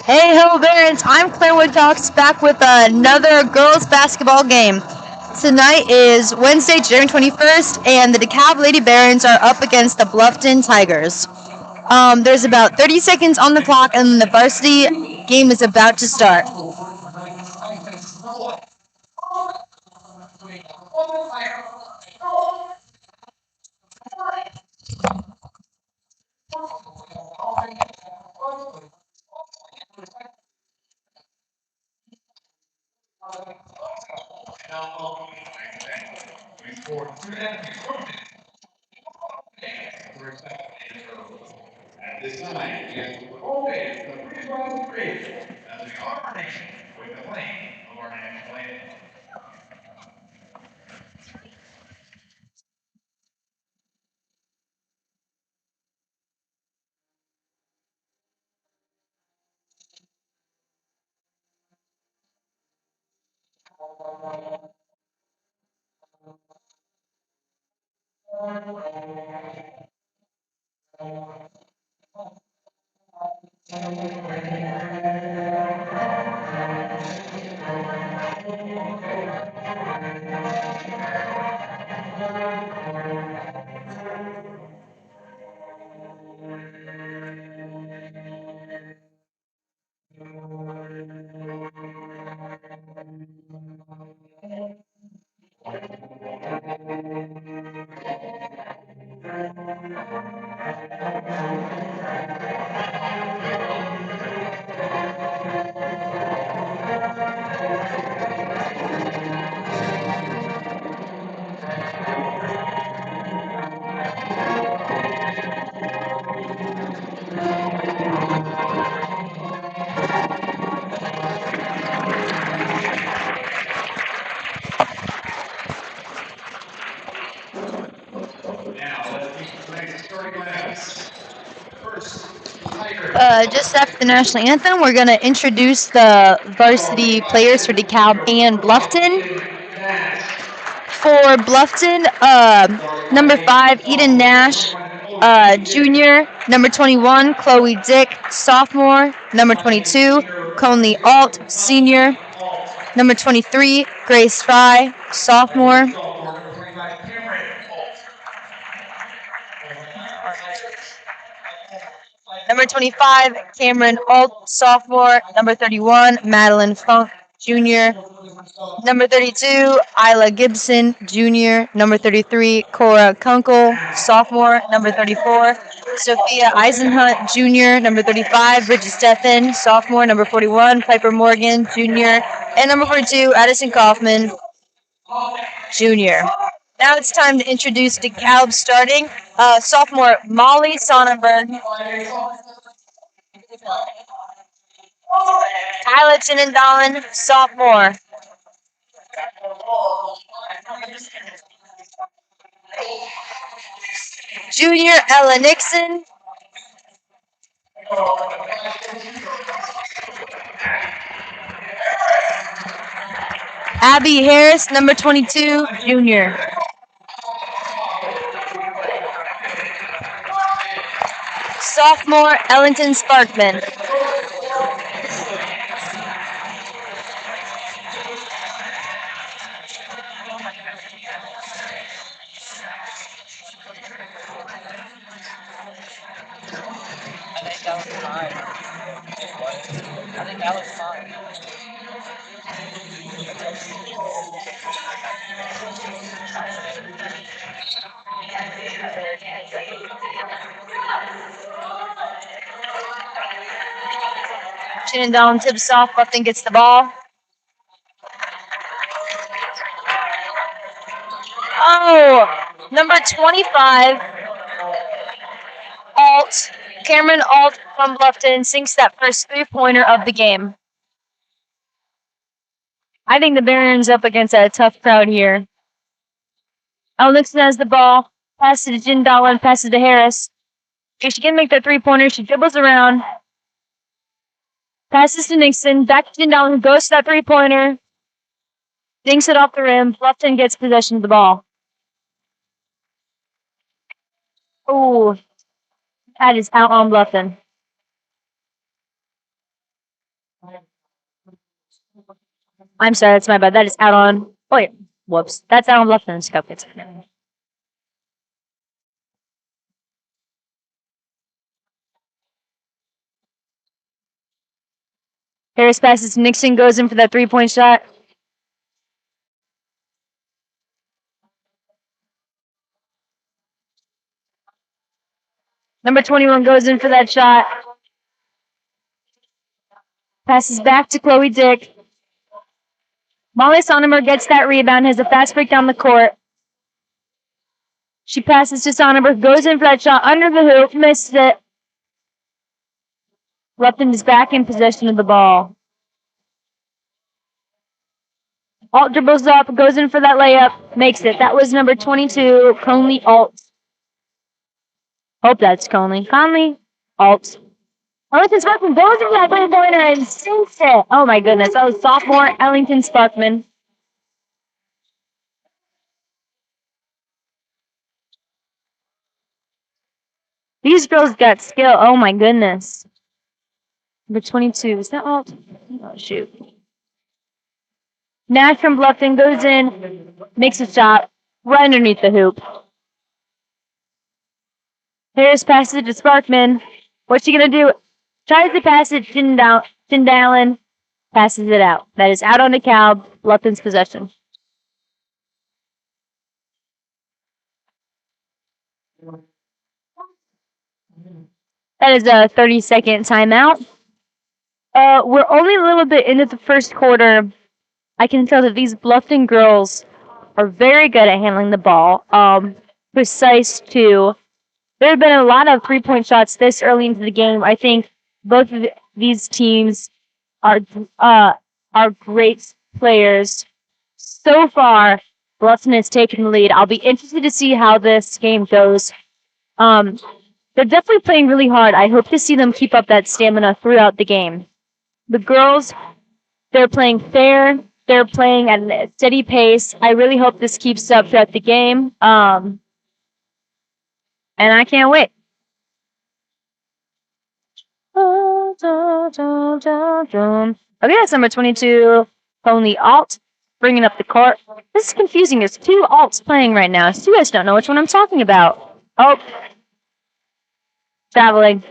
Hey, hello parents, I'm Claire Woodcox back with another girls basketball game. Tonight is Wednesday, January 21st, and the DeKalb Lady Barons are up against the Bluffton Tigers. There's about 30 seconds on the clock, and the varsity game is about to start. Just after the national anthem, we're going to introduce the varsity players for DeKalb and Bluffton. For Bluffton, number 5, Eden Nash, junior. Number 21, Chloe Dick, sophomore. Number 22, Conley Alt, senior. Number 23, Grace Fry, sophomore. Number 25, Cameron Alt, sophomore. Number 31, Madeline Funk, junior. Number 32, Isla Gibson, junior. Number 33, Cora Kunkel, sophomore. Number 34, Sophia Eisenhunt, junior. Number 35, Bridget Stephan, sophomore. Number 41, Piper Morgan, junior. And number 42, Addison Kaufman, junior. Now it's time to introduce DeKalb starting. Sophomore Molly Sonnenberg. Tyler Chinandolin, sophomore. Junior Ella Nixon. Abby Harris, number 22, junior. Sophomore Ellington Sparkman. Chinandolin tips off, Bluffton gets the ball. Oh, number 25, Alt, Cameron Alt from Bluffton sinks that first three-pointer of the game. I think the Barons up against a tough crowd here. El Nixon has the ball, passes to Chinandolin, passes to Harris. If she can make that three-pointer, she dribbles around, passes to Nixon, back to Chinandolin, who goes to that three-pointer, dinks it off the rim. Bluffton gets possession of the ball. Ooh, that is out on Bluffton. I'm sorry, that's my bad. That is out on. Oh, wait. Whoops. That's out on Bluffton's cup. Harris passes to Nixon, goes in for that 3-point shot. Number 21 goes in for that shot. Passes back to Chloe Dick. Molly Sonnemer gets that rebound, has a fast break down the court. She passes to Sonnemer, goes in for that shot under the hoop, missed it. Bluffton is back in possession of the ball. Alt dribbles up, goes in for that layup, makes it. That was number 22, Conley Alt. Hope that's Conley. Conley Alt. Ellington Sparkman goes in for that three-pointer and sinks it. Oh my goodness, that was sophomore Ellington Sparkman. These girls got skill. Oh my goodness. Number 22, is that Alt? Oh shoot. Nash from Bluffton goes in, makes a shot right underneath the hoop. Harris passes it to Sparkman. What's she gonna do? Tries to pass it to Tyndallen. Passes it out. That is out on DeKalb. Bluffton's possession. That is a 30-second timeout. We're only a little bit into the first quarter. I can tell that these Bluffton girls are very good at handling the ball. Precise too. There have been a lot of 3-point shots this early into the game. I think both of these teams are great players. So far, Bluffton has taken the lead. I'll be interested to see how this game goes. They're definitely playing really hard. I hope to see them keep up that stamina throughout the game. The girls, they're playing fair. They're playing at a steady pace. I really hope this keeps up throughout the game. And I can't wait. Okay, that's number 22, Conley Alt, bringing up the court. This is confusing. There's two Alts playing right now, so you guys don't know which one I'm talking about. Oh, traveling.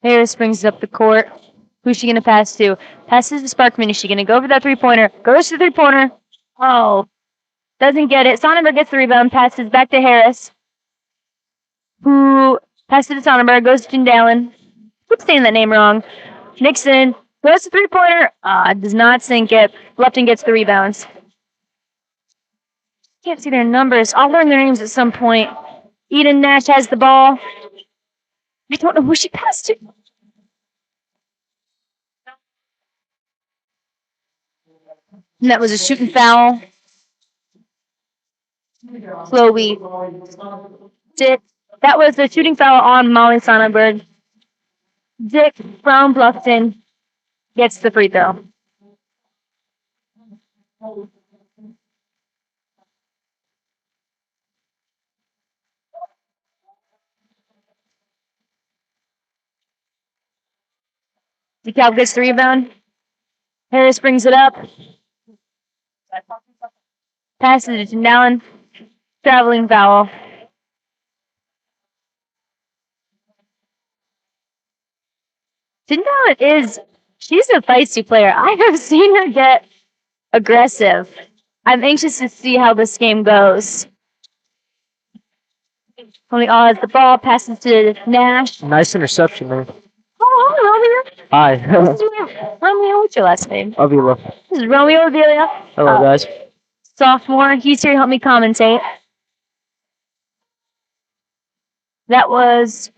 Harris brings up the court. Who's she going to pass to? Passes to Sparkman. Is she going to go for that three-pointer? Goes to the three-pointer. Oh, doesn't get it. Sonnenberg gets the rebound. Passes back to Harris, who passes to Sonnenberg. Goes to Tyndallen. Keep saying that name wrong. Nixon goes to three-pointer. Does not sink it. Bluffton gets the rebounds. Can't see their numbers. I'll learn their names at some point. Eden Nash has the ball. I don't know who she passed to. And that was a shooting foul. Chloe Dick. That was a shooting foul on Molly Sonnenberg. Dick from Bluffton gets the free throw. DeKalb gets the rebound. Harris brings it up. Passes it to Nellen. Traveling foul. She's a feisty player. I have seen her get aggressive. I'm anxious to see how this game goes. Only all has the ball, passes to Nash. Nice interception there. Oh, hi, Romeo. Hi. Romeo, what's your last name? Avila. This is Romeo Avila. Hello, guys. Sophomore. He's here to help me commentate. That was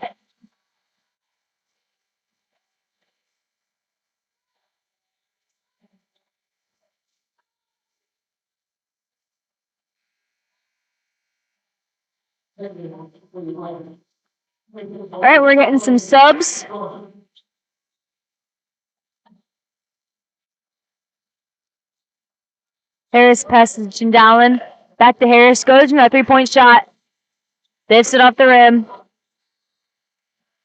all right. We're getting some subs. Harris passes to Tyndallen. Back to Harris. Goes for that 3-point shot. Lifts it off the rim.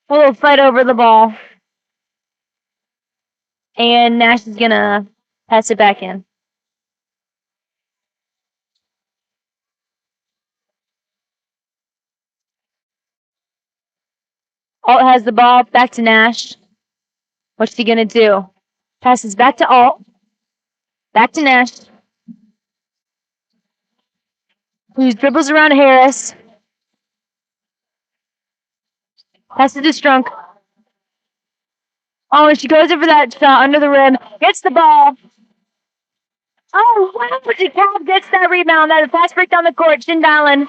A little fight over the ball. And Nash is going to pass it back in. Alt has the ball. Back to Nash. What's he going to do? Passes back to Alt. Back to Nash. Who dribbles around Harris. Passes to Strunk. Oh, and she goes in for that shot under the rim. Gets the ball. Oh, wow. DeKalb gets that rebound. That fast break down the court. Shin Dallin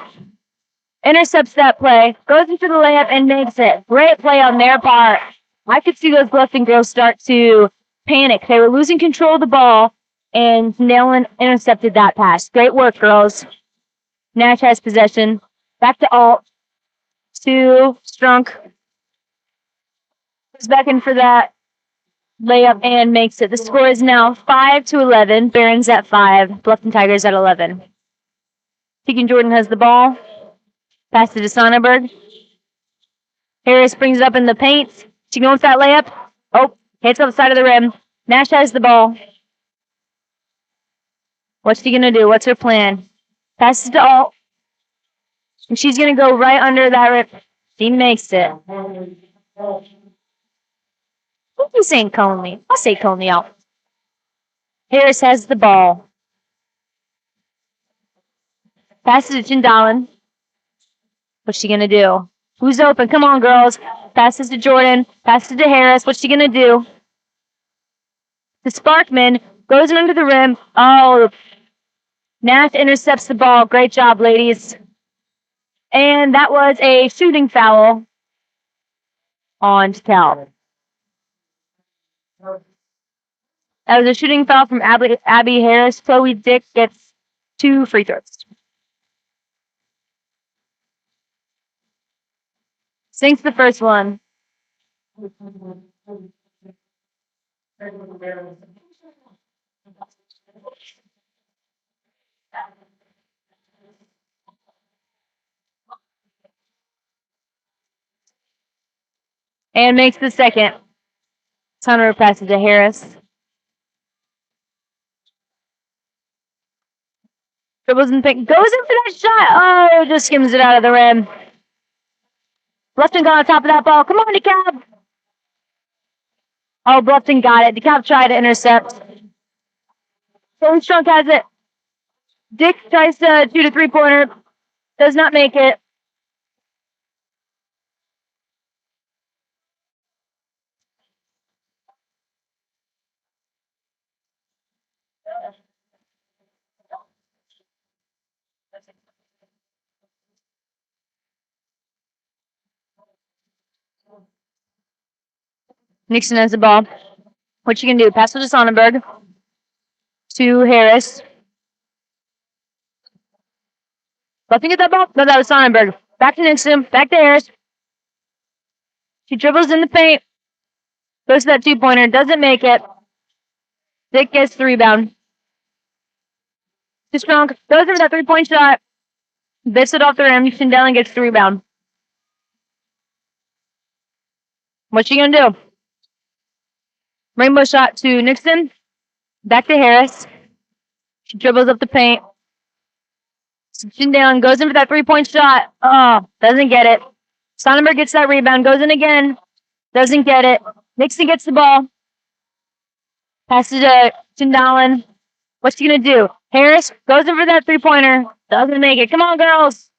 intercepts that play. Goes into the layup and makes it. Great play on their part. I could see those Bluffton girls start to panic. They were losing control of the ball, and Dallin intercepted that pass. Great work, girls. Nash has possession. Back to Alt. To Strunk. Goes back in for that layup and makes it. The score is now 5-11. Barons at 5. Bluffton Tigers at 11. Tegan Jordan has the ball. Pass it to Sonnenberg. Harris brings it up in the paint. She going for that layup. Oh, hits off the side of the rim. Nash has the ball. What's she gonna do? What's her plan? Passes to Alt. And she's gonna go right under that rim. She makes it. Who's saying Conley? I'll say Conley out. Harris has the ball. Passes to Jindalin. What's she gonna do? Who's open? Come on, girls. Passes to Jordan. Passes to Harris. What's she gonna do? The Sparkman goes in under the rim. Oh, Nash intercepts the ball. Great job, ladies. And that was a shooting foul on DeKalb. That was a shooting foul from Abby Harris. Chloe Dick gets 2 free throws. Sinks the first one. And makes the second. Hunter passes to Harris. Dribbles and pick. Goes in for that shot. Oh, just skims it out of the rim. Bluffton got on top of that ball. Come on, DeKalb. Oh, Bluffton got it. DeKalb tried to intercept. Chloe Strunk has it. Dick tries to shoot a 3-pointer. Does not make it. Nixon has the ball. What you can do? Pass it to Sonnenberg. To Harris. Bluffton get that ball? No, that was Sonnenberg. Back to Nixon. Back to Harris. She dribbles in the paint. Goes to that 2-pointer. Doesn't make it. Dick gets the rebound. Too strong. Goes in for that 3-point shot. Bits it off the rim. Shindellin gets the rebound. What's she gonna do? Rainbow shot to Nixon. Back to Harris. She dribbles up the paint. Shindellin goes in for that 3-point shot. Oh, doesn't get it. Sonnenberg gets that rebound. Goes in again. Doesn't get it. Nixon gets the ball. Passes to Shindellin. What's she gonna do? Harris goes in for that 3-pointer. Doesn't make it. Come on, girls.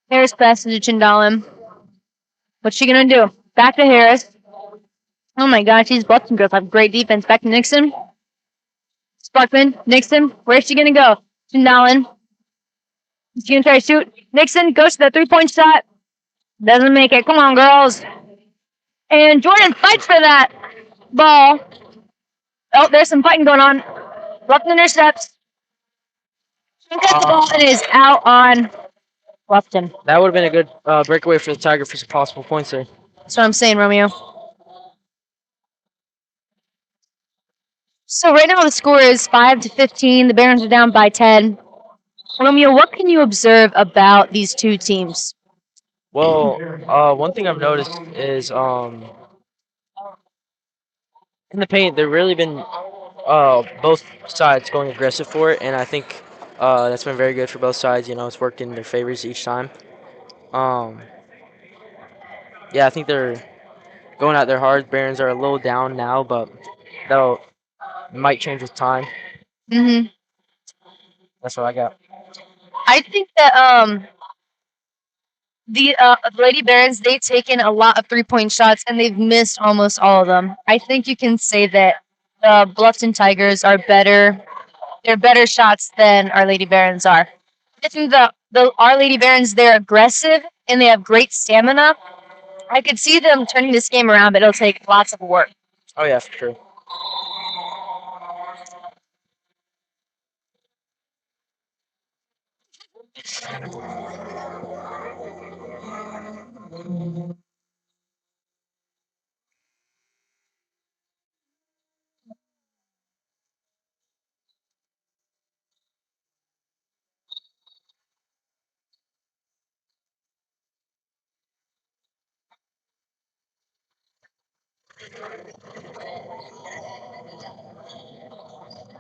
Harris passes to Shindellin. What's she gonna do? Back to Harris. Oh my gosh, these Bluffton girls have great defense. Back to Nixon. Sparkman, Nixon. Where's she gonna go? Shindellin. She's gonna try to shoot. Nixon goes to that 3-point shot. Doesn't make it. Come on, girls. And Jordan fights for that ball. Oh, there's some fighting going on. Bluffton intercepts. He gets the ball and is out on Bluffton. That would have been a good breakaway for the Tiger for some possible points there. That's what I'm saying, Romeo. So right now the score is 5-15. The Barons are down by 10. Romeo, what can you observe about these two teams? Well, one thing I've noticed is in the paint, they've really been both sides going aggressive for it, and I think that's been very good for both sides. You know, it's worked in their favors each time. Um, yeah, I think they're going out there hard. Barons are a little down now, but that might change with time. Mm-hmm. That's what I got. I think that the Lady Barons, they've taken a lot of 3-point shots and they've missed almost all of them. I think you can say that the Bluffton Tigers are better. They're better shots than our Lady Barons are. I think the Our Lady Barons, they're aggressive and they have great stamina. I could see them turning this game around, but it'll take lots of work. Oh yeah, for sure.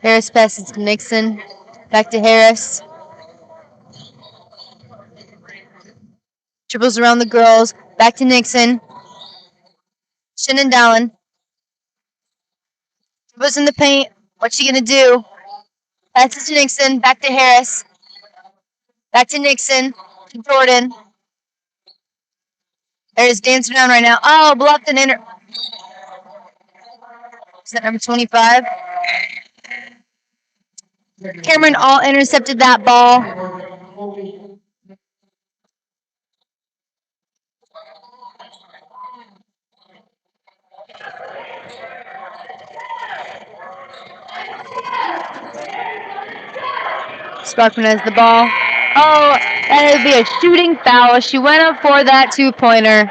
Harris passes to Nixon. Back to Harris. Dribbles around the girls. Back to Nixon. Shannon Dallin. Dribbles in the paint. What's she gonna do? Passes to Nixon. Back to Harris. Back to Nixon. To Jordan. Harris dancing around right now. Oh, Bluffton is that number 25? Cameron All intercepted that ball. Sparkman has the ball. Oh, that would be a shooting foul. She went up for that 2-pointer.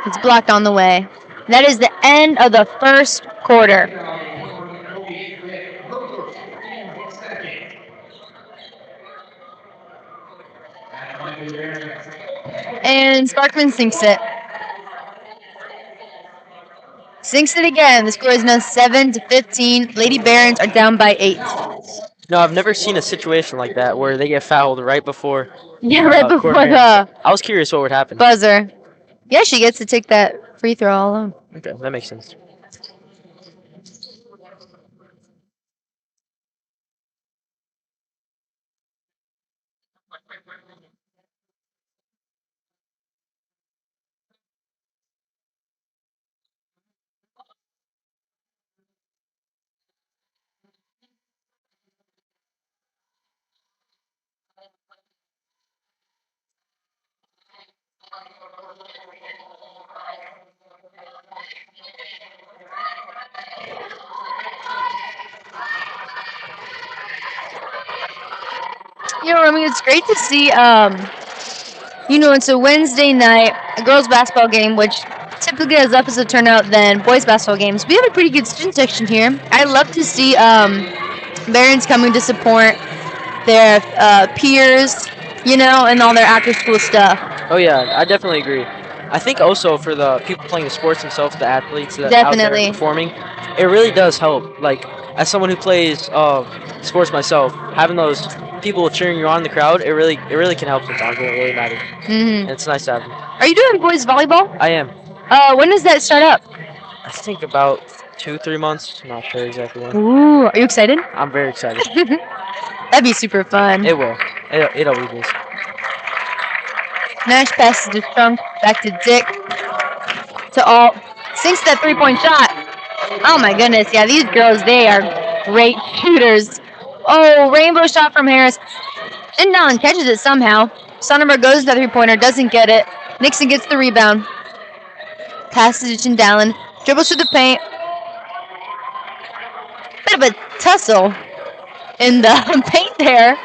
It's blocked on the way. That is the end of the first quarter. And Sparkman sinks it. Sinks it again. The score is now 7-15. Lady Barons are down by 8. No, I've never seen a situation like that where they get fouled right before. Yeah, right before court the I was curious what would happen. buzzer. Yeah, she gets to take that free throw all alone. Okay, that makes sense. You know, I mean, it's great to see, it's a Wednesday night, a girls' basketball game, which typically has less of a turnout than boys' basketball games. We have a pretty good student section here. I love to see Barons coming to support their peers, and all their after-school stuff. Oh yeah, I definitely agree. I think also for the people playing the sports themselves, the athletes that out there Definitely. performing, it really does help. Like as someone who plays sports myself, having those people cheering you on in the crowd, it really can help sometimes when it really matters. Mm-hmm. And it's nice to have them. Are you doing boys volleyball? I am. When does that start up? I think about 2-3 months. I'm not sure exactly when. Ooh, are you excited? I'm very excited. That'd be super fun. It will. It always is. Nash passes to Trunk, back to Dick, to Alt. Sinks that 3-point shot. Oh my goodness, yeah, these girls, they are great shooters. Oh, rainbow shot from Harris. Indon catches it somehow. Sonneberg goes to the 3-pointer, doesn't get it. Nixon gets the rebound. passes to Chandalin. Dribbles through the paint. Bit of a tussle in the paint there.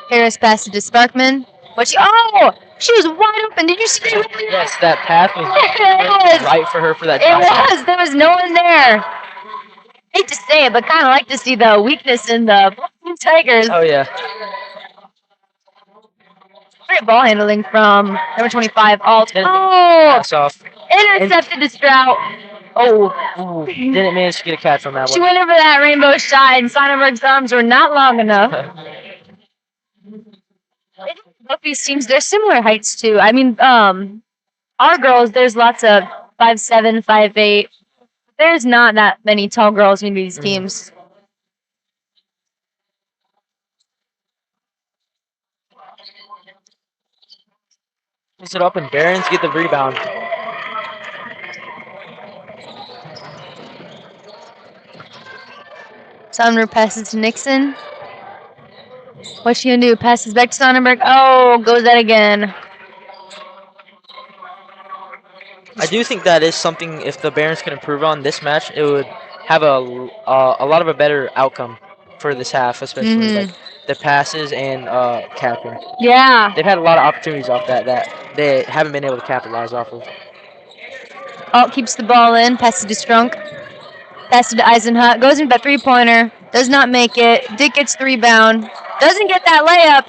Harris passed it to Sparkman. She was wide open. Did you see that? Yes, that path was It was. right for her for that It drive. was. There was no one there. Hate to say it, but kind of like to see the weakness in the Bluffton Tigers. Oh yeah. Great ball handling from number 25, Alt. Didn't Oh, pass off. intercepted to Strout. Oh, Ooh, didn't manage to get a catch on that she one. went in for that rainbow shot, and Sonnenberg's arms were not long enough. Both these teams, they're similar heights too. I mean, our girls, there's lots of 5'7", 5'8". There's not that many tall girls in these teams. Puts it up and Barons get the rebound. Sonnenberg passes to Nixon. What's she gonna do? Passes back to Sonnenberg. Oh, goes that again. I do think that is something, if the Barons can improve on this match, it would have a lot of a better outcome for this half, especially like the passes and capping. Yeah. They've had a lot of opportunities off that they haven't been able to capitalize off of. Alt keeps the ball in. Passes to Strunk. Passes to Eisenhut. Goes into that three-pointer. Does not make it. Dick gets the rebound. Doesn't get that layup.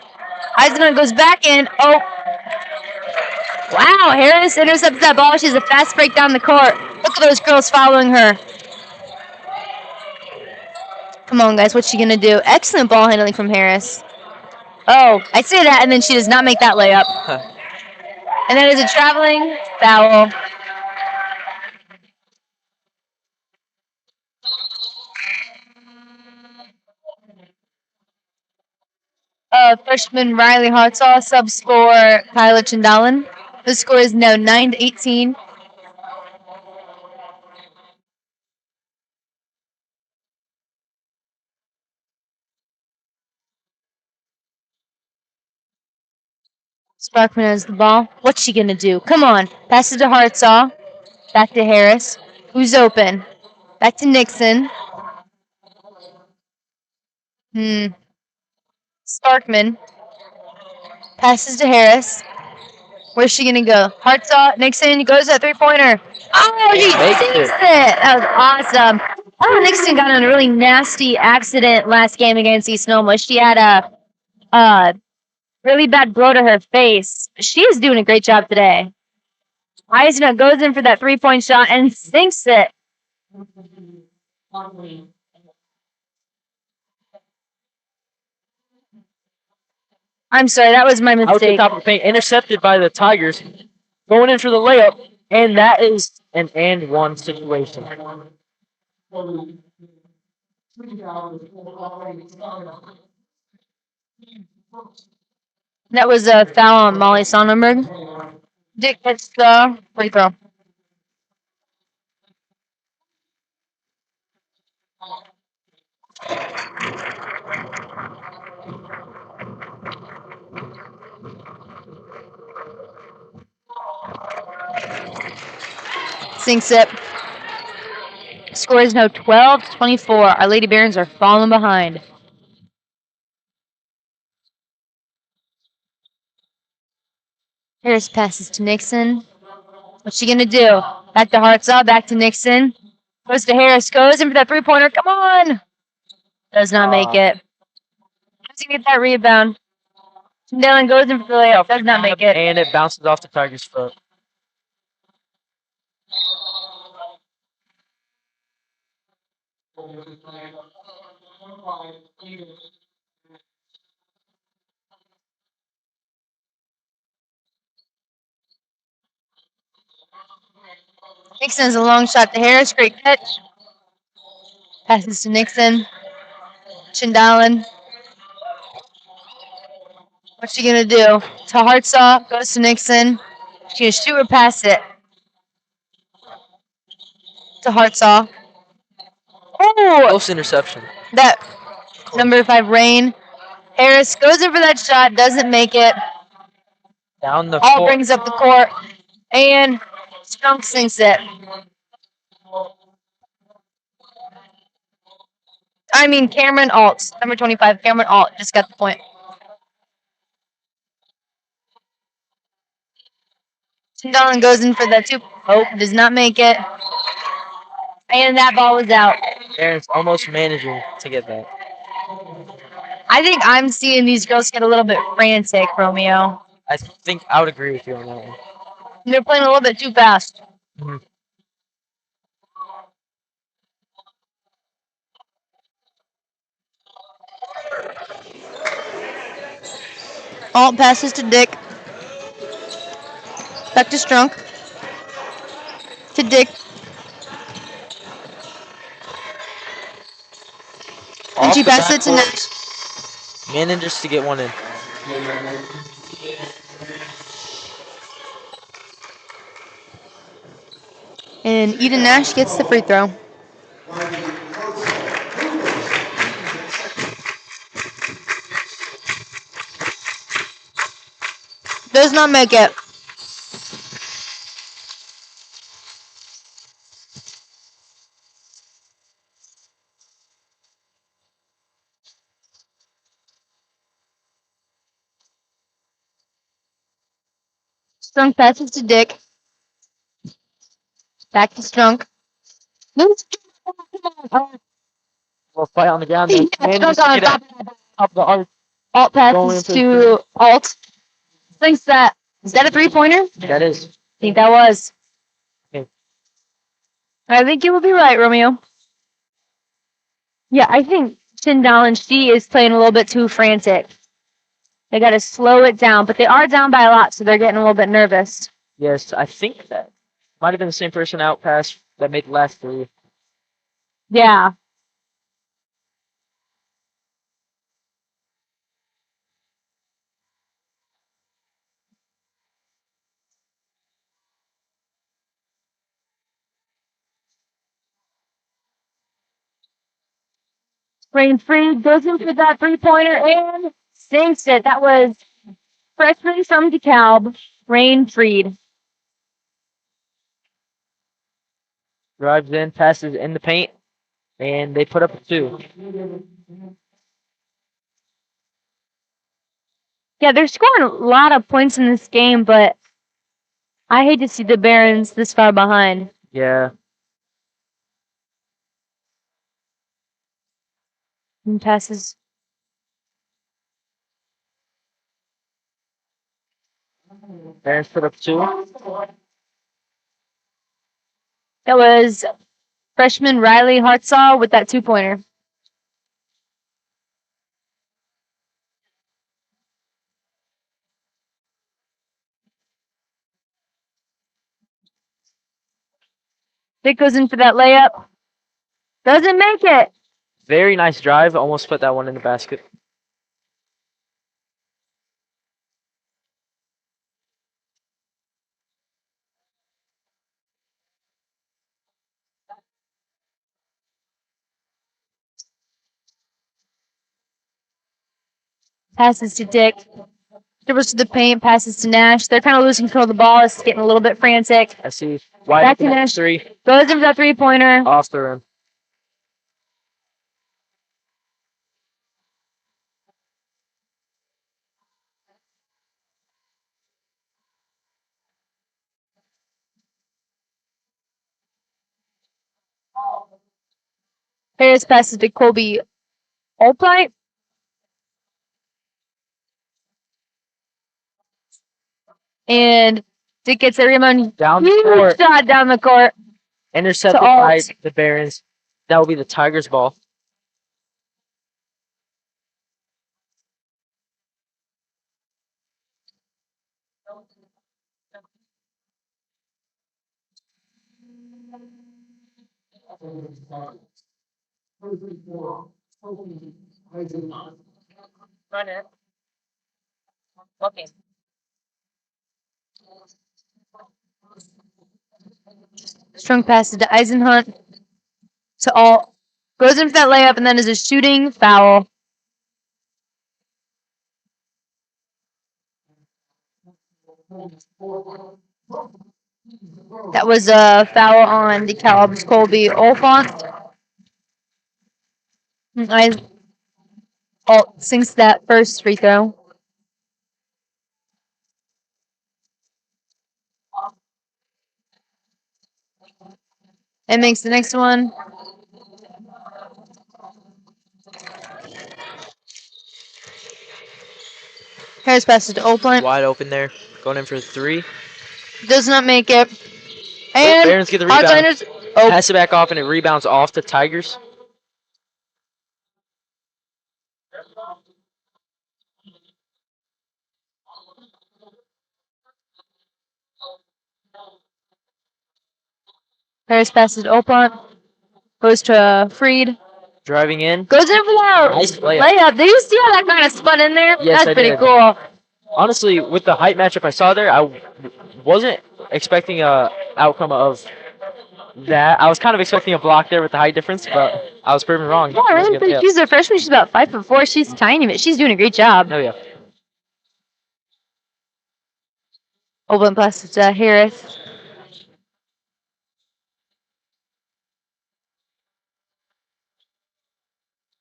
Eisenhut goes back in. Oh. Wow, Harris intercepts that ball. She has a fast break down the court. Look at those girls following her. Come on, guys. What's she going to do? Excellent ball handling from Harris. Oh, I say that, and then she does not make that layup. And that is a traveling foul. Freshman Riley Hartsaw subs for Kyla Chandalin. The score is now 9-18. Sparkman has the ball. What's she gonna do? Come on. Passes to Hartsaw. Back to Harris. Who's open? Back to Nixon. Sparkman. Passes to Harris. Where's she gonna go? Hartsaw, Nixon goes to that three-pointer. Oh, she sinks it. That was awesome. Oh, Nixon got in a really nasty accident last game against East Noma. She had a really bad blow to her face. She is doing a great job today. Eisner goes in for that three-point shot and sinks it. I'm sorry, that was my Out to the mistake. top of the paint, intercepted by the Tigers. Going in for the layup, and that is an and one situation. That was a foul on Molly Sonnenberg. Dick gets the free throw. Sinks it. Score is now 12-24. Our Lady Barons are falling behind. Harris passes to Nixon. What's she gonna do? Back to Hartsaw, back to Nixon. Goes to Harris, goes in for that three-pointer. Come on! Does not make it. Does he get that rebound? Dylan goes in for the layup. Does not make it. And it bounces off the Tigers' foot. Nixon has a long shot to Harris. Great catch. Passes to Nixon. Chandalin. What's she gonna do? To Hartsaw. Goes to Nixon. She's gonna shoot or pass it. To Hartsaw. Oh! Close interception. That Number 5, Rain. Harris goes in for that shot, doesn't make it. Down the Alt court. brings up the court, and Strunk sinks it. I mean, Cameron Alt, number 25, Cameron Alt just got the point. Chindalan goes in for that 2. Oh, does not make it. And that ball was out. Aaron's almost managing to get that. I think I'm seeing these girls get a little bit frantic, Romeo. I think I would agree with you on that one. They're playing a little bit too fast. Mhm. Alt passes to Dick. Back to Strunk. To Dick. And she passes it to Nash. Manages to get one in. And Eden Nash gets the free throw. Does not make it. Strunk passes to Dick. Back to Strunk. We'll fight on the ground. Yeah, Manages Strunk to on get top. it up the arc. Alt Going passes into to Alt. Thinks that. Is that a 3-pointer? That is. I think that was. Okay. I think you will be right, Romeo. Yeah, I think Chindalan, she is playing a little bit too frantic. They got to slow it down, but they are down by a lot, so they're getting a little bit nervous. Yes, I think that might have been the same person out pass that made the last 3. Yeah. Rain Freed goes in for that 3-pointer and sinks it. That was freshman from DeKalb, Rain Freed. Drives in, passes in the paint, and they put up a 2. Yeah, they're scoring a lot of points in this game, but I hate to see the Barons this far behind. Yeah. And passes. Barons put up 2. That was freshman Riley Hartsaw with that 2-pointer. Dick goes in for that layup. Doesn't make it. Very nice drive. Almost put that one in the basket. Passes to Dick. Dribbles to the paint, passes to Nash. They're kind of losing control of the ball. It's getting a little bit frantic. I see. Wide Back to open Nash. 3. Goes in for that 3-pointer. Off the rim. Harris passes to Colby Albright. And Dick gets a rebound. Down the Huge court. shot down the court. Intercepted To Alt. by the Barons. That will be the Tigers' ball. Run it. Looking. Strong passes to Eisenhunt. To Alt. Goes in for that layup and then is a shooting foul. That was a foul on DeKalb's Colby Olfont. I sinks that first free throw. And makes the next one. Harris passes to Olfont. Wide open there. Going in for 3. Does not make it. Oh, And Barons get the rebound. Outsiders. Oh, Pass it back off and it rebounds off the Tigers. Harris passes to Olfont. Goes to Freed. Driving in. Goes in for that Nice layup. layup. Did you see how that kind of spun in there? Yes, That's I pretty did. cool. Honestly, with the height matchup I saw there, I wasn't expecting a outcome of that. I was kind of expecting a block there with the height difference, but I was proven wrong. Yeah, It was a right? good layup. She's a freshman. She's about 5'4". She's tiny, but she's doing a great job. Oh yeah. Olfont passes to Harris.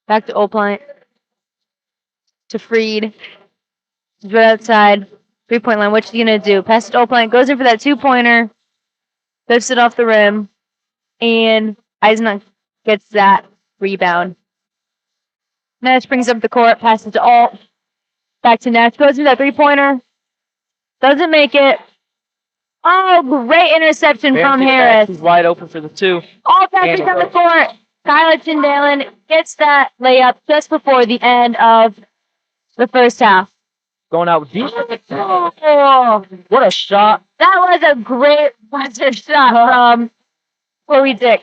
Back to Olfont. To Freed. He's right outside. 3-point line. What's he gonna do? Pass it to Olfont. Goes in for that 2-pointer. Lifts it off the rim. And Eisenach gets that rebound. Nash brings up the court. Passes to Alt. Back to Nash. Goes for that 3-pointer. Doesn't make it. Oh, great interception Barons from get it back. Harris. He's wide open for the 2. All Patrick on the court. Kyla Chandalen gets that layup just before the end of the first half. Going out deep. Oh, What a shot. that was a great buzzer shot from Chloe Dick.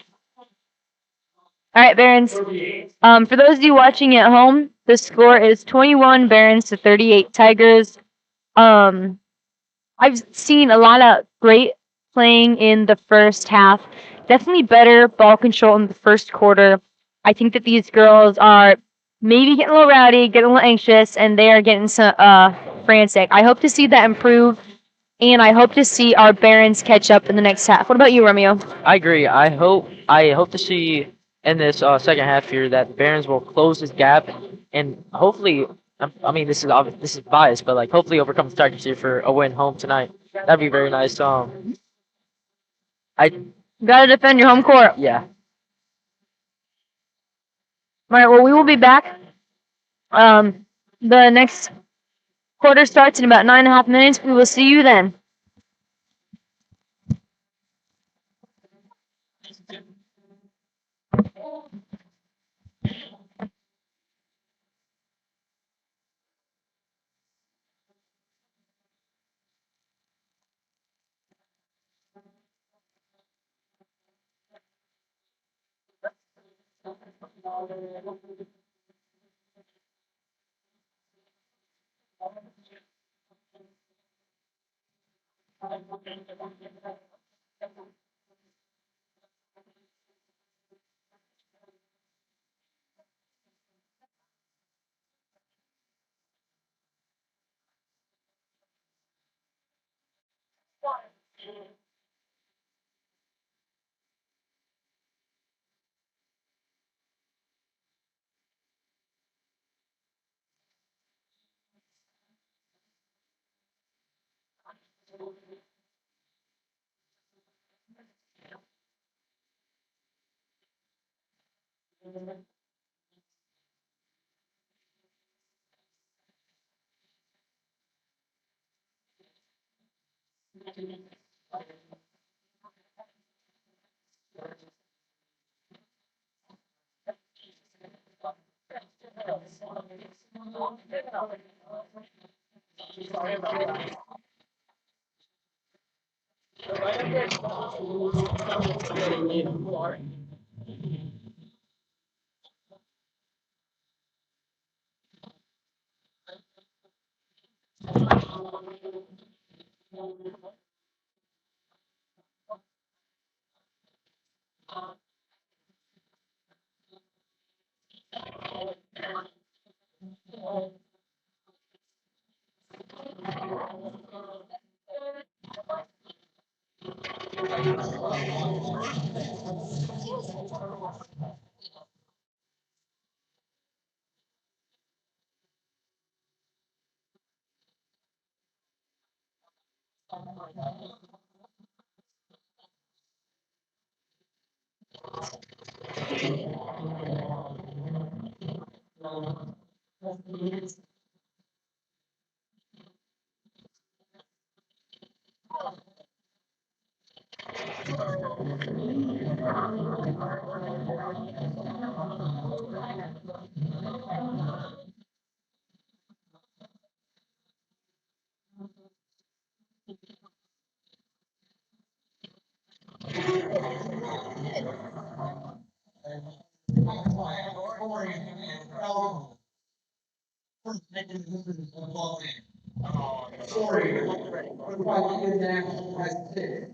All right, Barons. For those of you watching at home, the score is 21 Barons to 38 Tigers. I've seen a lot of great playing in the first half. Definitely better ball control in the first quarter. I think that these girls are maybe getting a little rowdy, getting a little anxious, and they are getting some frantic. I hope to see that improve, and I hope to see our Barons catch up in the next half. What about you, Romeo? I agree. I hope to see in this second half here that Barons will close this gap and hopefully. I mean, this is biased, but like hopefully overcome the Tigers here for a win home tonight. That'd be very nice. I Gotta defend your home court. yeah. All right, well, we will be back. The next quarter starts in about 9.5 minutes. We will see you then. Story. Number 5 International has 6.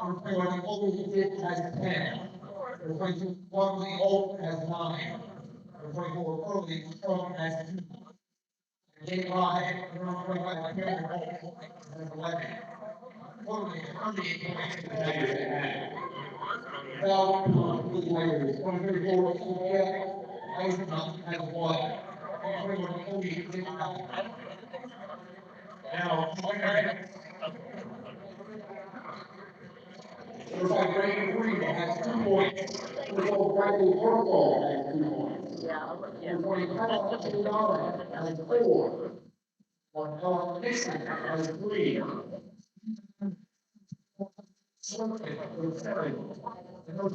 Number 21 Old has 10. Number 22 Plumley Old has 9. Number 24 Early Strong has 2. Game 5, number 25 Cameron Old has 11. Totally 38 points for the Tigers at half. Now, for the Tigers, 134 Sophia Eisenman has 1. 21 Old has 9. Now, first by Brandon Freeman has 2 points. First by Bradley Hartwell has 2 points. First by Kyle Donald has 4. One Ellen Nixon has 3. Circuit has 7. And those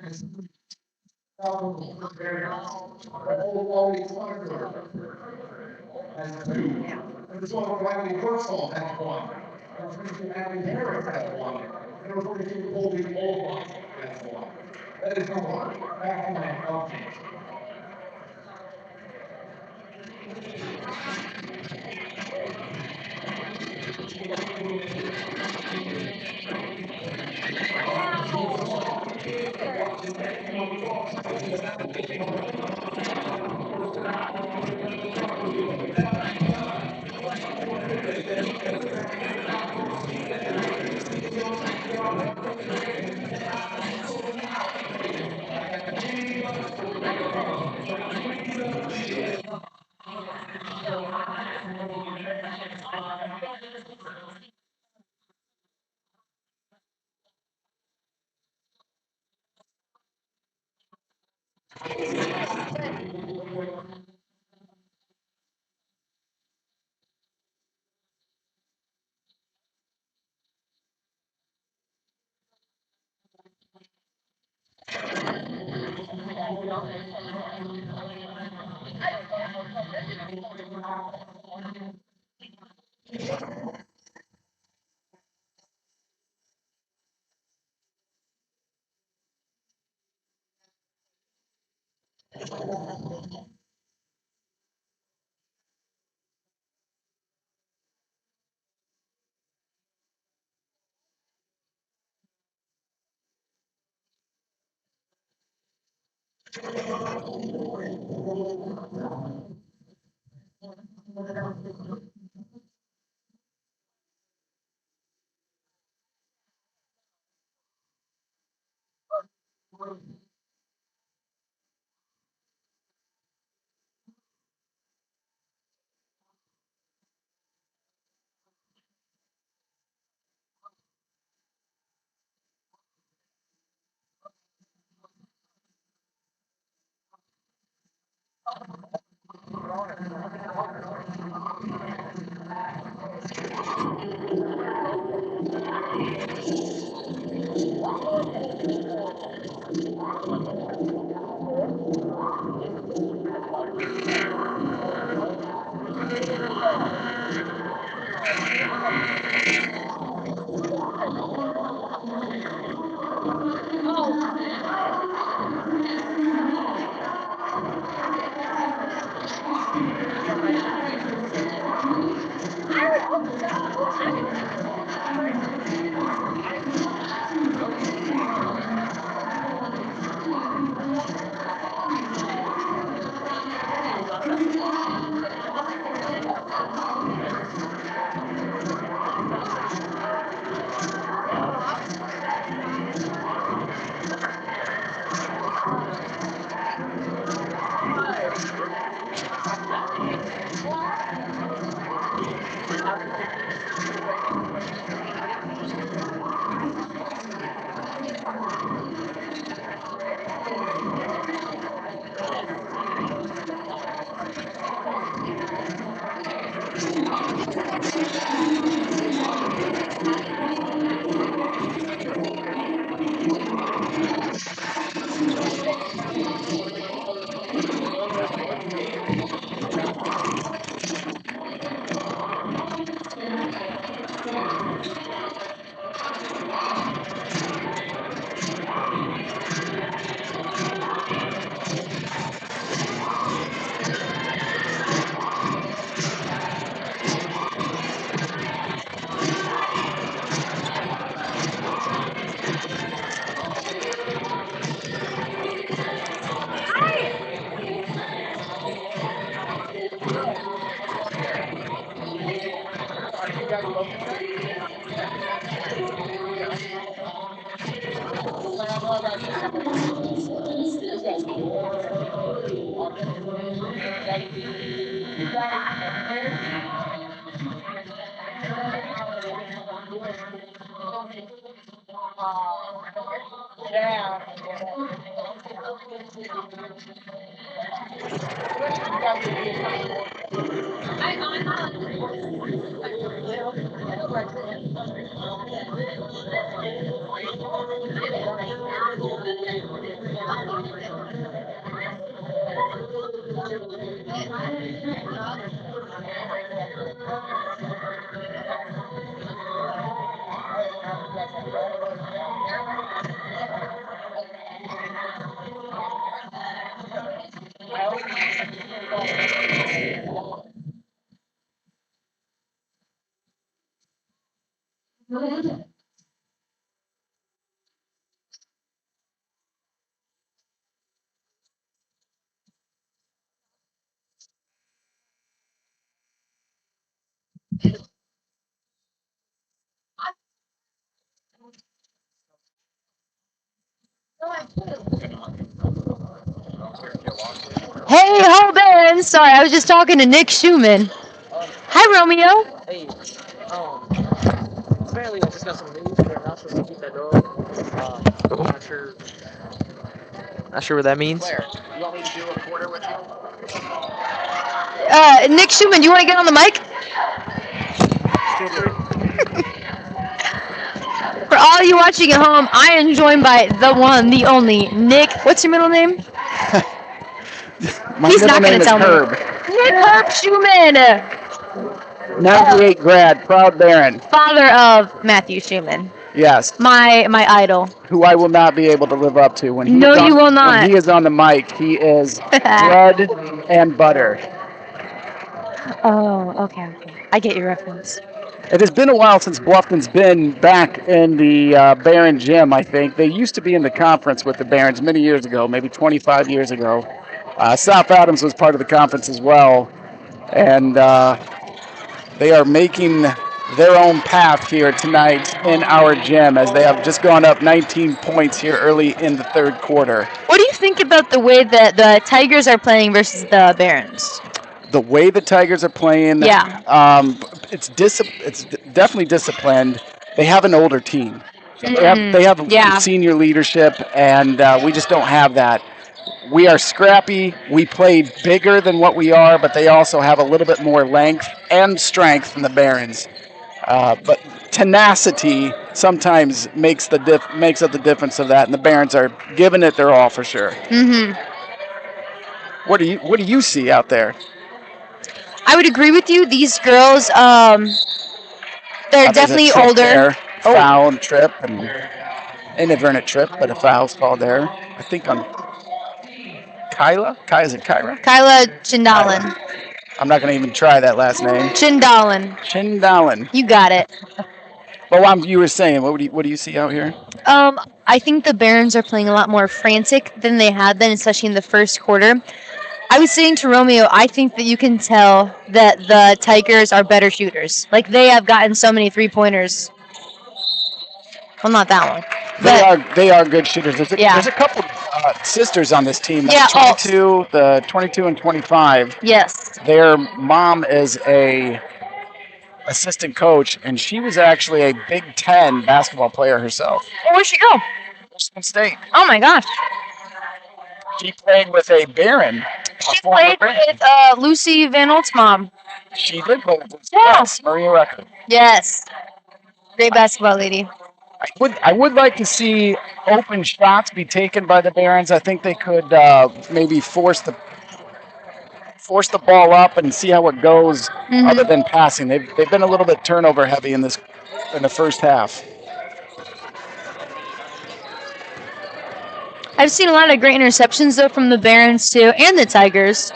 has 3. Wally Clark has 2. Number 12, Riley Hirschel has 1. Number 22, Abby Harris has 1. And number 42, Colby Oldham has 1. That is number 1. Back to my update. Hey, ho, Ben. Sorry, I was just talking to Nick Schumann. Hi, Romeo. Hey, apparently I just got some news. They're not supposed to keep that door open. Not sure. Not sure what that means. Claire, you want me to do a quarter with you? Nick Schumann, you want to get on the mic? For all you watching at home, I am joined by the one, the only, Nick. What's your middle name? My He's middle not going name to is tell Herb. me. Nick Herb Schumann, 98 grad, proud Baron. father of Matthew Schumann, Yes, my idol. who I will not be able to live up to when he No, is on, you will when not. he is on the mic. He is bread and butter. Oh, okay. I get your reference. It has been a while since Bluffton's been back in the Baron gym. I think they used to be in the conference with the Barons many years ago, maybe 25 years ago. South Adams was part of the conference as well, and they are making their own path here tonight in our gym as they have just gone up 19 points here early in the third quarter. What do you think about the way that the Tigers are playing versus the Barons? The way the Tigers are playing, Yeah. it's definitely disciplined. They have an older team. They have Yeah. senior leadership, and we just don't have that. We are scrappy. We play bigger than what we are, but they also have a little bit more length and strength than the Barons. But tenacity sometimes makes up the difference of that, and the Barons are giving it their all for sure. Mm-hmm. What do you see out there? I would agree with you. These girls, they're There's a definitely trip older. there, foul and trip, and inadvertent trip, but a foul's called there. I think on Kyla. Is it Kyra? Kyla Chindalan. I'm not going to even try that last name. Chindalan. Chindalan. You got it. But you were saying, what do you see out here? I think the Barons are playing a lot more frantic than they had been, especially in the first quarter. I was saying to Romeo, I think that you can tell that the Tigers are better shooters. Like, they have gotten so many three-pointers. Well, not that one. They are good shooters. There's a couple sisters on this team. Yeah, the 22 and 25. Yes. Their mom is a assistant coach, and she was actually a Big Ten basketball player herself. Oh, where'd she go? Michigan State. Oh my gosh. She played with a Baron. She played with Lucy Van Olt's mom. She did play with Lucy. Yeah. Yes, Maria Record. Yes. Great basketball lady. I would like to see open shots be taken by the Barons. I think they could maybe force the ball up and see how it goes. Other than passing, they've been a little bit turnover heavy in the first half. I've seen a lot of great interceptions though from the Barons too, and the Tigers.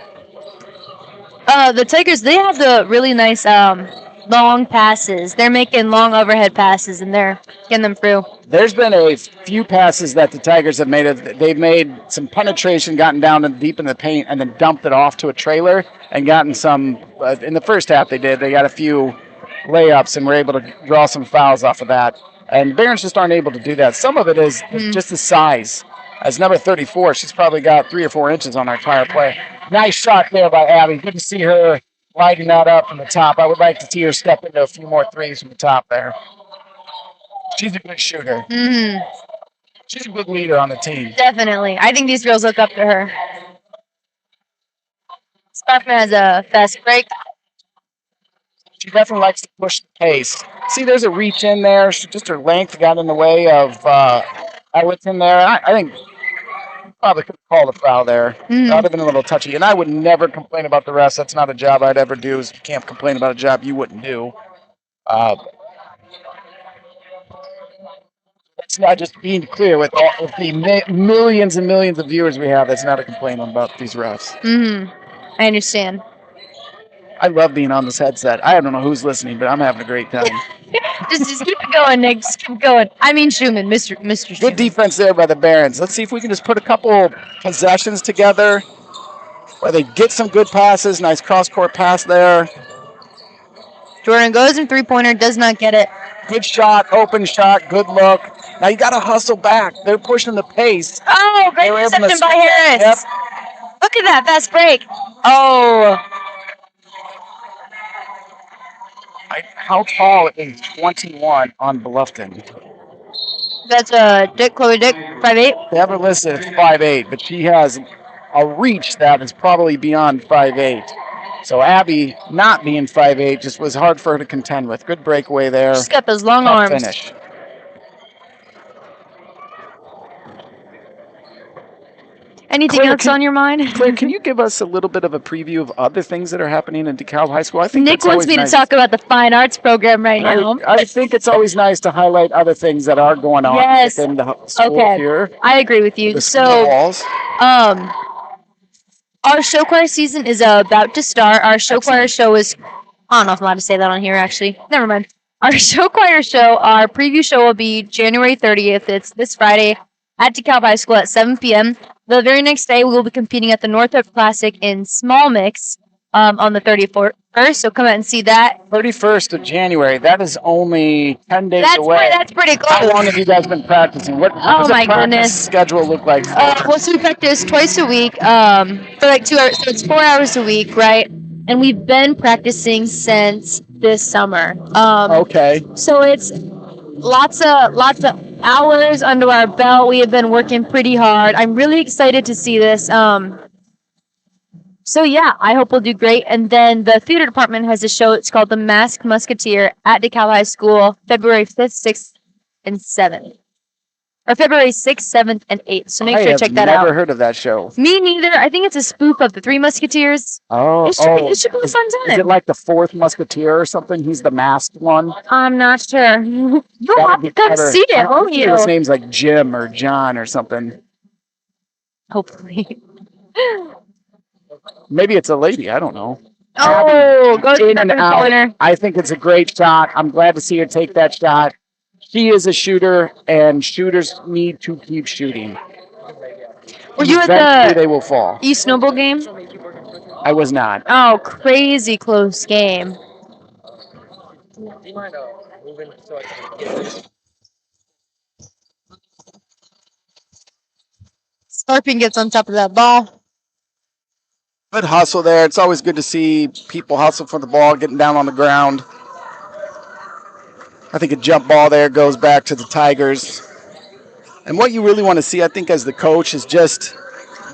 The Tigers, they have the really nice long passes. They're making long overhead passes and they're getting them through. There's been a few passes that the Tigers have made. They've made some penetration, gotten down and deep in the paint, and then dumped it off to a trailer and gotten some. In the first half, they did. They got a few layups and were able to draw some fouls off of that. And Barons just aren't able to do that. Some of it is just the size. As number 34, she's probably got 3 or 4 inches on her entire play. Nice shot there by Abby. Good to see her lighting that up from the top. I would like to see her step into a few more threes from the top there. She's a good shooter. She's a good leader on the team. Definitely. I think these girls look up to her. Sparkman has a fast break. She definitely likes to push the pace. See, there's a reach in there. Just her length got in the way of Ellis in there. I think probably could have called a foul there. That would have been a little touchy. And I would never complain about the refs. That's not a job I'd ever do. You can't complain about a job you wouldn't do. That's not just being clear with the millions and millions of viewers we have. That's not a complaint about these refs. I understand. I love being on this headset. I don't know who's listening, but I'm having a great time. just keep it going, Nick. Just keep going. I mean Schumann, Mr. Schumann. Good defense there by the Barons. Let's see if we can just put a couple possessions together where they get some good passes. Nice cross-court pass there. Jordan goes in three-pointer, does not get it. Good shot, open shot, good look. Now you got to hustle back. They're pushing the pace. Oh, great reception by Harris. Yep. Look at that fast break. Oh. How tall is 21 on Bluffton? That's Chloe Dick, 5'8". They have her listed at 5'8", but she has a reach that is probably beyond 5'8". So Abby, not being 5'8", just was hard for her to contend with. Good breakaway there. She's got those long Tough arms. finish. Anything Claire, else on your mind? Claire, can you give us a little bit of a preview of other things that are happening in DeKalb High School? I think Nick wants me nice. to talk about the fine arts program right now. I think it's always nice to highlight other things that are going on within the school here. I agree with you. The So, walls. our show choir season is about to start. Our show choir show is, I don't know if I'm allowed to say that on here, actually. Never mind. Our show choir show, our preview show will be January 30th. It's this Friday at DeKalb High School at 7 p.m. The very next day, we will be competing at the Northrop Classic in Small Mix on the 31st. So come out and see that. 31st of January. That is only 10 days away. That's pretty close. How long have you guys been practicing? What does the practice schedule look like? So we practice twice a week for like 2 hours. So it's 4 hours a week, right? And we've been practicing since this summer. Okay. So it's lots of hours under our belt. We have been working pretty hard. I'm really excited to see this. So yeah, I hope we'll do great. And then the theater department has a show. It's called The Masked Musketeer at DeKalb High School, February 5th, 6th, and 7th. Or February 6th, 7th, and 8th. So make sure to check that out. I have never heard of that show. Me neither. I think it's a spoof of the Three Musketeers. It should be a fun time. Is it like the fourth Musketeer or something? He's the masked one? I'm not sure. You'll have to come see it, won't you? His name's like Jim or John or something. Hopefully. Maybe it's a lady. I don't know. Oh, go in and out. I think it's a great shot. I'm glad to see her take that shot. She is a shooter, and shooters need to keep shooting. Were you Eventually at the they will fall. East Snowball game? I was not. Oh, crazy close game. Scorpion gets on top of that ball. Good hustle there. It's always good to see people hustle for the ball, getting down on the ground. I think a jump ball there goes back to the Tigers. And what you really want to see, I think, as the coach is just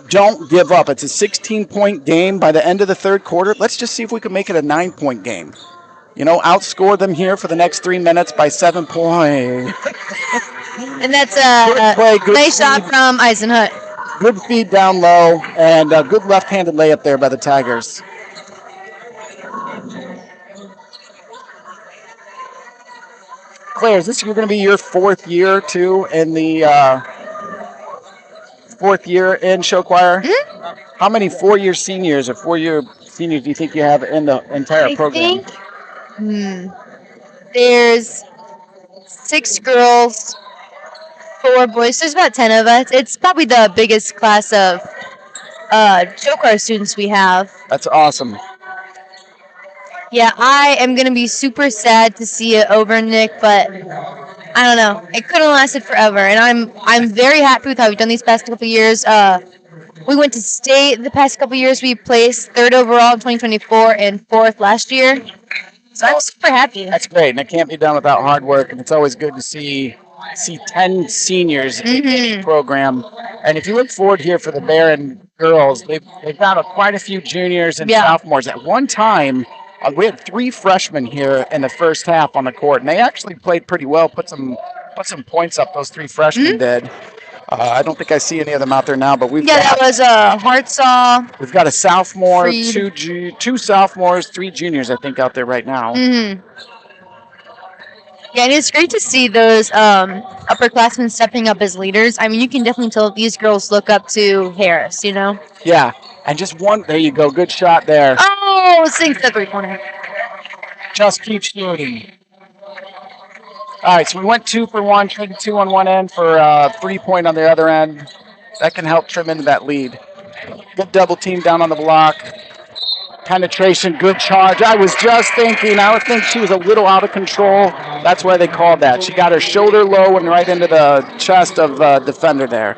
don't give up. It's a 16-point game by the end of the third quarter. Let's just see if we can make it a 9-point game. outscore them here for the next 3 minutes by 7 points. And that's Good play, a good nice shot feed. from Eisenhut. Good feed down low, and a good left-handed layup there by the Tigers. Claire, is this going to be your fourth year too in the fourth year in show choir? Mhm. How many 4-year seniors or 4-year seniors do you think you have in the entire I program? think there's 6 girls, 4 boys. There's about 10 of us. It's probably the biggest class of show choir students we have. That's awesome. Yeah, I am gonna be super sad to see it over, Nick, but I don't know. It couldn't have lasted forever, and I'm very happy with how we've done these past couple years. We went to state the past couple years. We placed 3rd overall in 2024 and 4th last year. So I'm super happy. That's great, and it can't be done without hard work. And it's always good to see 10 seniors in any program. And if you look forward here for the Barron girls, they've got quite a few juniors and sophomores. At one time, we had 3 freshmen here in the first half on the court, and they actually played pretty well. Put some points up. Those 3 freshmen did. I don't think I see any of them out there now, but that was Hartsaw. We've got a sophomore, Freed. two sophomores, 3 juniors, I think, out there right now. Yeah, and it's great to see those upperclassmen stepping up as leaders. I mean, you can definitely tell these girls look up to Harris, Yeah, and just one. There you go. Good shot there. Oh, sinks the 3-pointer. Just keep shooting. All right, so we went 2 for 1, traded 2 on one end for 3-point on the other end. That can help trim into that lead. Good double team down on the block. Penetration, good charge. I was just thinking, I would think she was a little out of control. That's why they called that. She got her shoulder low and right into the chest of the defender there.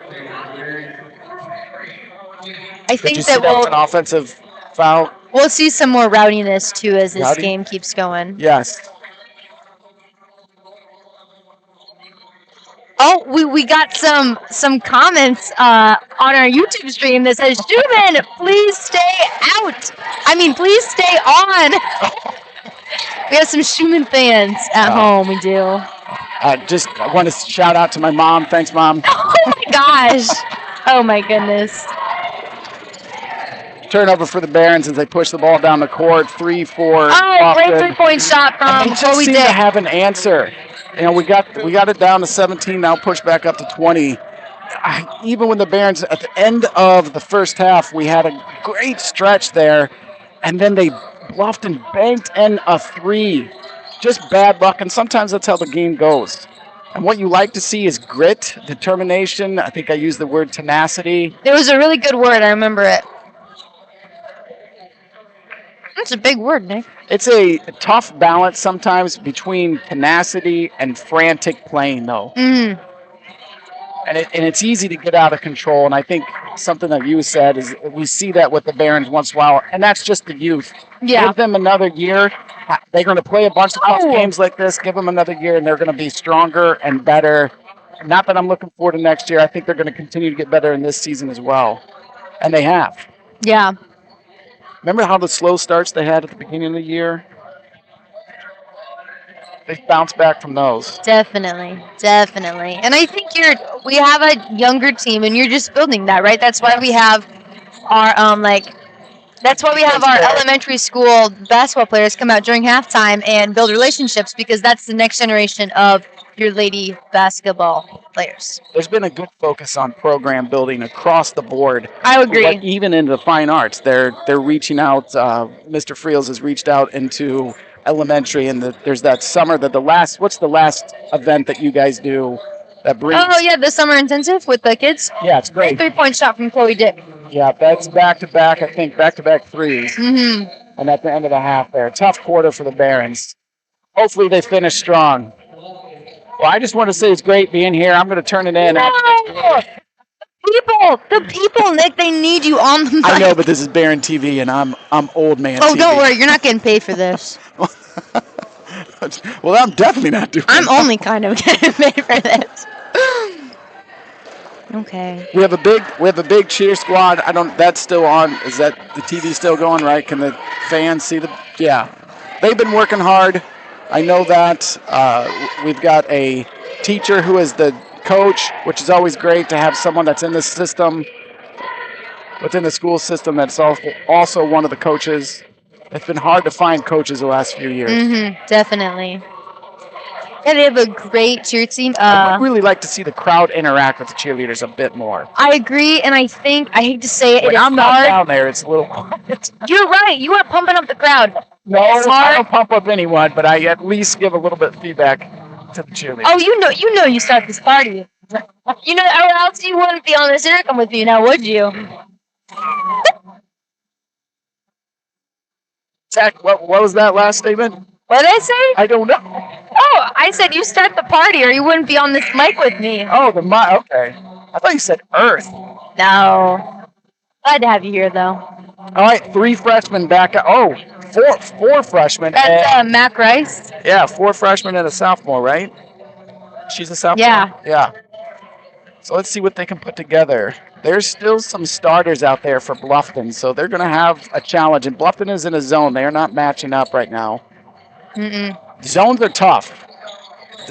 I think Did you see that was an offensive foul? We'll see some more rowdiness too as this game keeps going. Yes. Oh, we got some comments on our YouTube stream that says, Schumann, please stay out. I mean, please stay on. We have some Schumann fans at home. We do. I want to shout out to my mom. Thanks, Mom. Oh, my gosh. Oh, my goodness. Turnover for the Barons as they push the ball down the court. 3-4. Oh, great 3-point shot from They just seem to have an answer. We got it down to 17, now pushed back up to 20. Even when the Barons, at the end of the first half, we had a great stretch there, and then Bluffton banked in a 3. Just bad luck, and sometimes that's how the game goes. And what you like to see is grit, determination. I think I used the word tenacity. It was a really good word. I remember it. That's a big word, Nick. It's a tough balance sometimes between tenacity and frantic playing, though. And it's easy to get out of control. And I think something that you said is we see that with the Barons once in a while, and that's just the youth. Yeah. Give them another year. They're going to play a bunch of tough games like this. Give them another year, and they're going to be stronger and better. Not that I'm looking forward to next year. I think they're going to continue to get better in this season as well. And they have. Yeah. Remember how the slow starts they had at the beginning of the year? They bounced back from those. Definitely. And I think we have a younger team, and you're just building that, right? That's why we have our elementary school basketball players come out during halftime and build relationships, because that's the next generation of your lady basketball players. There's been a good focus on program building across the board. I agree. But even in the fine arts, they're reaching out. Mr. Friels has reached out into elementary, and there's that summer what's the last event that you guys do that brings? Oh yeah, the summer intensive with the kids. Yeah, it's great. 3-point shot from Chloe Dick. Yeah, that's back-to-back. I think back-to-back threes. And at the end of the half there, tough quarter for the Barons. Hopefully they finish strong. Well, I just want to say it's great being here. I'm going to turn it in. No! The people, Nick, they need you on the mic. I know, but this is Baron TV, and I'm old man Oh, TV. don't worry. You're not getting paid for this. Well, I'm definitely not doing I'm that. only kind of getting paid for this. Okay. We have a big cheer squad. That's still on. Is that the TV still going, right? Can the fans see the? Yeah. they've been working hard. I know that. We've got a teacher who is the coach, which is always great to have someone that's in the system, within the school system, that's also one of the coaches. It's been hard to find coaches the last few years. Definitely. Yeah, they have a great cheer team. I would really like to see the crowd interact with the cheerleaders a bit more. I agree, and I think, I hate to say it, When it is I'm not hard. down there, it's a little quiet. You're right. You are pumping up the crowd. No, It's hard. I don't pump up anyone, but I at least give a little bit of feedback to the cheerleaders. Oh, you know you start this party. You know, or else you wouldn't be on this intercom with me now, would you? Zach, what was that last statement? What did I say? I don't know. Oh, I said you start the party or you wouldn't be on this mic with me. Oh, okay. I thought you said Earth. No. Glad to have you here, though. All right, 3 freshmen back. Four freshmen. That's Mac Rice. Yeah, 4 freshmen and a sophomore, right? She's a sophomore? Yeah. Yeah. So let's see what they can put together. There's still some starters out there for Bluffton, so they're going to have a challenge. And Bluffton is in a zone. They are not matching up right now. Zones are tough,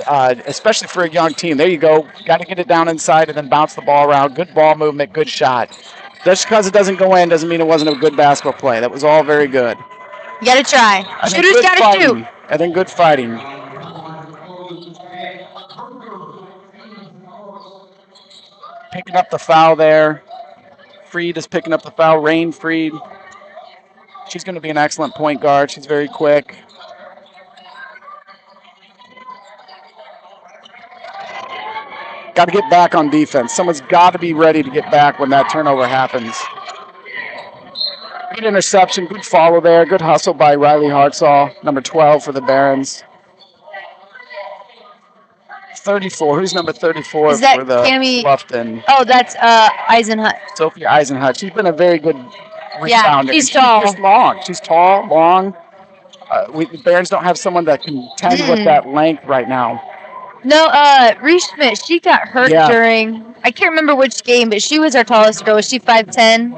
especially for a young team. There you go. Got to get it down inside and then bounce the ball around. Good ball movement, good shot. Just because it doesn't go in doesn't mean it wasn't a good basketball play. That was all very good. You gotta try. Shooters gotta shoot. And then good fighting. Picking up the foul there. Freed is picking up the foul. Rain Freed. She's going to be an excellent point guard. She's very quick. Got to get back on defense. Someone's got to be ready to get back when that turnover happens. Good interception, good follow there. Good hustle by Riley Hartzall, number 12 for the Barons. 34. Who's number 34 Is that for the Cammie? Bluffton? Oh, that's Eisenhut. Sophie Eisenhut. She's been a very good rebounder. She's tall. She's long. She's tall, long. The Barons don't have someone that can tend with that length right now. No, Reese Schmidt, she got hurt during, I can't remember which game, but she was our tallest girl. Was she 5'10"?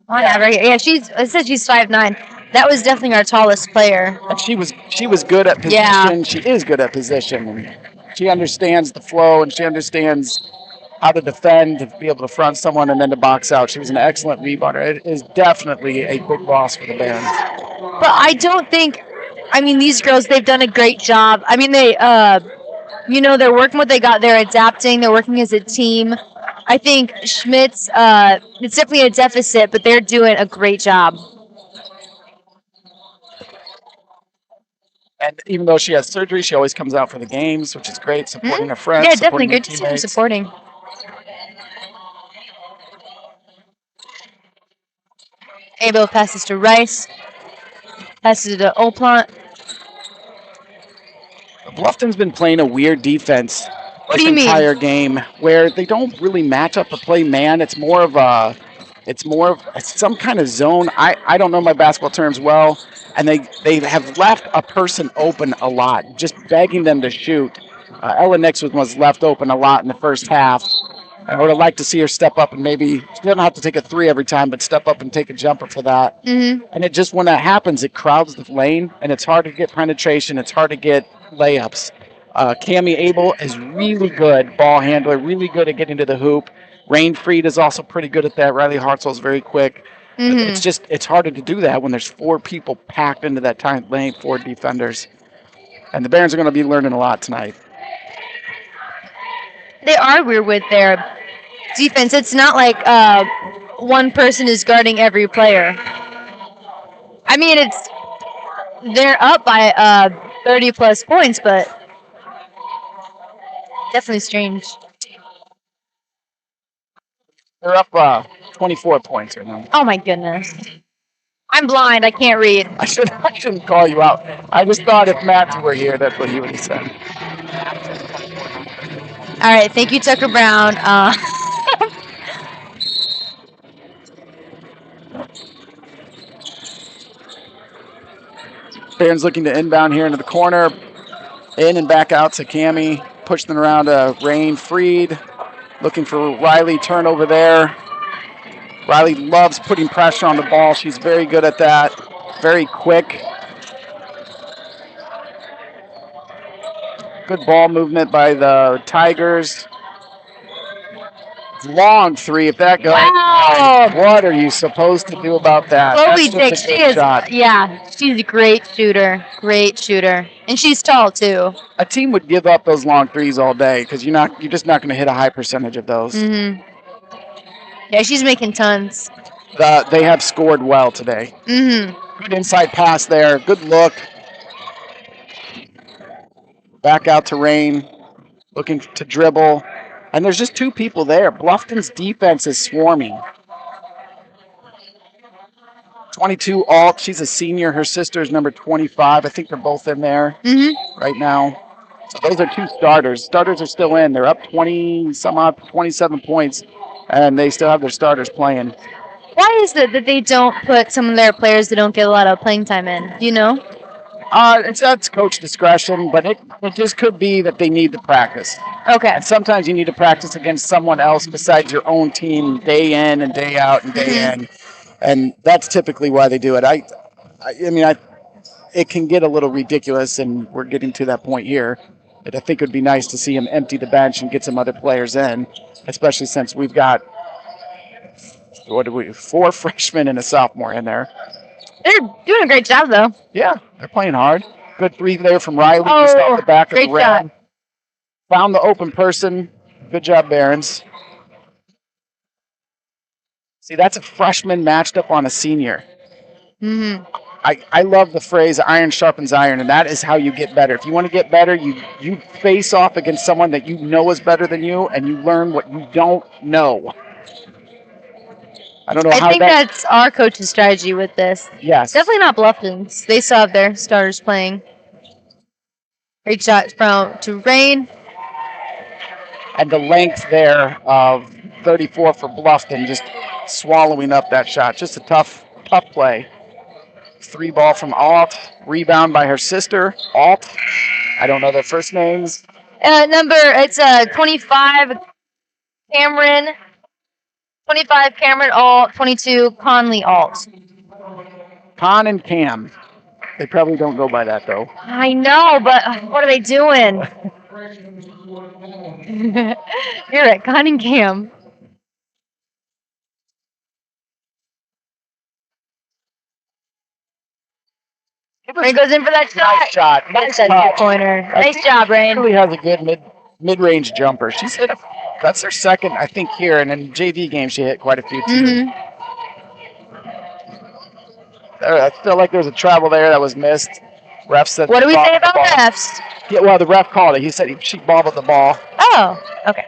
Yeah, it says she's 5'9". That was definitely our tallest player. And she was good at position. Yeah. She is good at position. And she understands the flow, and she understands how to defend, to be able to front someone, and then to box out. She was an excellent rebounder. It is definitely a big loss for the Barons. But I don't think, these girls, they've done a great job. They, they're working what they got. They're adapting. They're working as a team. I think Schmidt's, it's definitely a deficit, but they're doing a great job. And even though she has surgery, she always comes out for the games, which is great, supporting her friends. Yeah, definitely good to see her supporting. Abel passes to Rice. Passes to Oplant. Bluffton's been playing a weird defense What do you mean? entire game, where they don't really match up to play man. It's more of some kind of zone. I don't know my basketball terms well, and they have left a person open a lot, just begging them to shoot. Ella Nixon was left open a lot in the first half. I would have liked to see her step up and maybe, she doesn't have to take a 3 every time, but step up and take a jumper for that. Mm-hmm. And it just, when that happens, it crowds the lane, and it's hard to get penetration. It's hard to get layups. Cammie Abel is really good ball handler, really good at getting to the hoop. Rain Freed is also pretty good at that. Riley Hartzell is very quick. Mm-hmm. It's harder to do that when there's 4 people packed into that tight lane, 4 defenders. And the Barons are going to be learning a lot tonight. They are weird with their defense. It's not like one person is guarding every player. They're up by 30 plus points, but definitely strange. They're up 24 points right now. Oh my goodness. I'm blind. I can't read. I shouldn't call you out. I just thought if Matthew were here, that's what he would have said. All right. Thank you, Tucker Brown. Barons looking to inbound here into the corner. In and back out to Cammie. Pushing it around to Rain Freed. Looking for Riley, turnover there. Riley loves putting pressure on the ball. She's very good at that. Very quick. Good ball movement by the Tigers. Long three. If that goes, Wow. what are you supposed to do about that? Chloe That's Dick, just a she good is, shot. yeah, she's a great shooter. Great shooter. And she's tall, too. A team would give up those long threes all day because you're just not going to hit a high percentage of those. Mm-hmm. Yeah, she's making tons. They have scored well today. Mm-hmm. Good inside pass there. Good look. Back out to Rain. Looking to dribble. And there's just two people there. Bluffton's defense is swarming. 22 Alt. She's a senior. Her sister's number 25. I think they're both in there right now. So those are two starters. Starters are still in. They're up 20 some odd, 27 points, and they still have their starters playing. Why is it that they don't put some of their players that don't get a lot of playing time in? Do you know? That's coach discretion, but it just could be that they need to practice. Okay. And sometimes you need to practice against someone else besides your own team day in and day out and day in. And that's typically why they do it. It can get a little ridiculous, and we're getting to that point here. But I think it would be nice to see him empty the bench and get some other players in, especially since we've got 4 freshmen and a sophomore in there. They're doing a great job, though. Yeah, they're playing hard. Good three there from Riley, just off the back of the rim. Shot. Found the open person. Good job, Barons. See, that's a freshman matched up on a senior. Mm-hmm. I love the phrase iron sharpens iron, and that is how you get better. If you want to get better, you face off against someone that you know is better than you, and you learn what you don't know. I don't know how I think that's our coach's strategy with this. Yes. Definitely not Bluffton's. They still have their starters playing. Great shot to Rain. And the length there of 34 for Bluffton, just swallowing up that shot. Just a tough play. 3 ball from Alt. Rebound by her sister, Alt. I don't know their first names. It's 25 Cameron. 25 Cameron Alt. 22 Conley Alt. Con and Cam. They probably don't go by that, though. I know, but what are they doing? You're right, Con and Cam. Rain goes in for that shot. Nice shot. That's a two-pointer. Nice job, Rain. Really has a good mid-range jumper. She's hit that's her second, I think, here, and in JV games she hit quite a few too. I feel like there was a travel there that was missed. Ref said. What do we say about refs? Yeah, well, the ref called it. He said she bobbled the ball. Oh, okay.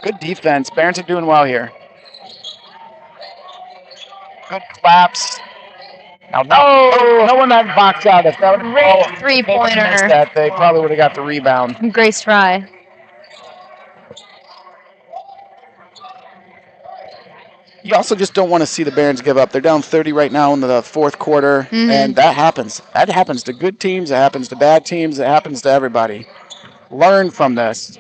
Good defense. Barons are doing well here. Good claps. Now, no one that boxed out. If that would great three-pointer. That they probably would have got the rebound. Grace Fry. You also just don't want to see the Barons give up. They're down 30 right now in the fourth quarter, and that happens. That happens to good teams. It happens to bad teams. It happens to everybody. Learn from this.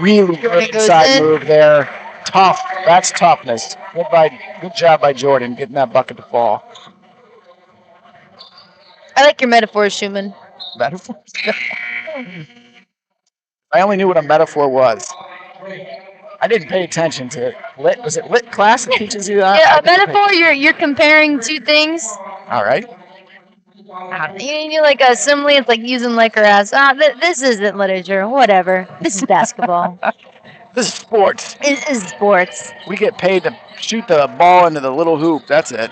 Really good inside move there. Tough. That's toughness. Good job by Jordan getting that bucket to fall. I like your metaphors, Schumann. Metaphors? I only knew what a metaphor was. I didn't pay attention to it. Was it lit class that teaches you that? Yeah, a metaphor, you're comparing two things. All right. You like a simile, it's like using liquor as, this isn't literature, whatever. This is basketball. This is sports. It is sports. We get paid to shoot the ball into the little hoop. That's it.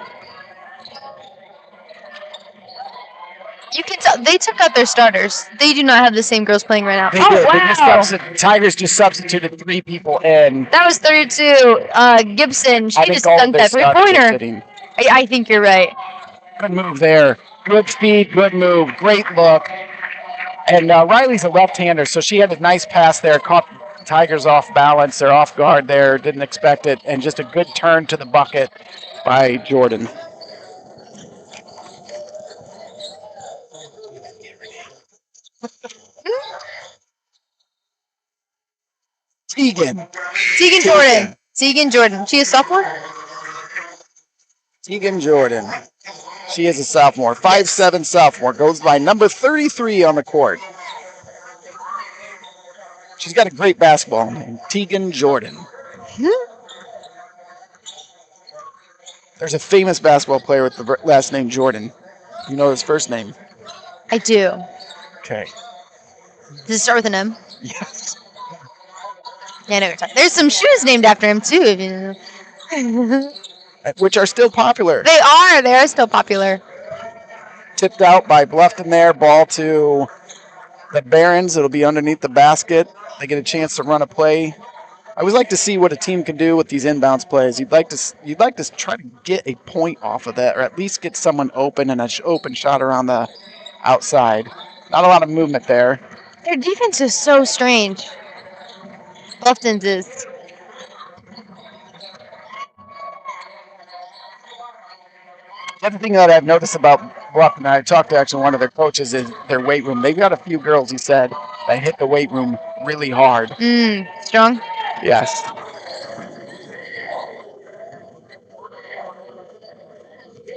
You can tell they took out their starters. They do not have the same girls playing right now. They did. Wow. Tigers just substituted 3 people in. That was 32. Gibson, she just dunked that three-pointer. I think you're right. Good move there. Good speed, good move. Great look. And Riley's a left-hander, so she had a nice pass there. Caught the Tigers off balance. They're off guard there. Didn't expect it. And just a good turn to the bucket by Jordan. Tegan Jordan. Tegan Jordan. She a sophomore? Tegan Jordan. She is a sophomore. 5'7" sophomore. Goes by number 33 on the court. She's got a great basketball name, Tegan Jordan. There's a famous basketball player with the last name Jordan. You know his first name? I do. Okay. Does it start with an M? Yes. Yeah, I know what you're talking. There's some shoes named after him too. If you know. Which are still popular. They are. They are still popular. Tipped out by Bluffton there. Ball to the Barons. It'll be underneath the basket. They get a chance to run a play. I always like to see what a team can do with these inbounds plays. You'd like to try to get a point off of that, or at least get someone open and an open shot around the outside. Not a lot of movement there. Their defense is so strange. Bluffton's is. The other thing that I've noticed about Bluffton, I talked to actually one of their coaches, is their weight room. They've got a few girls, he said, that hit the weight room really hard. Strong? Yes.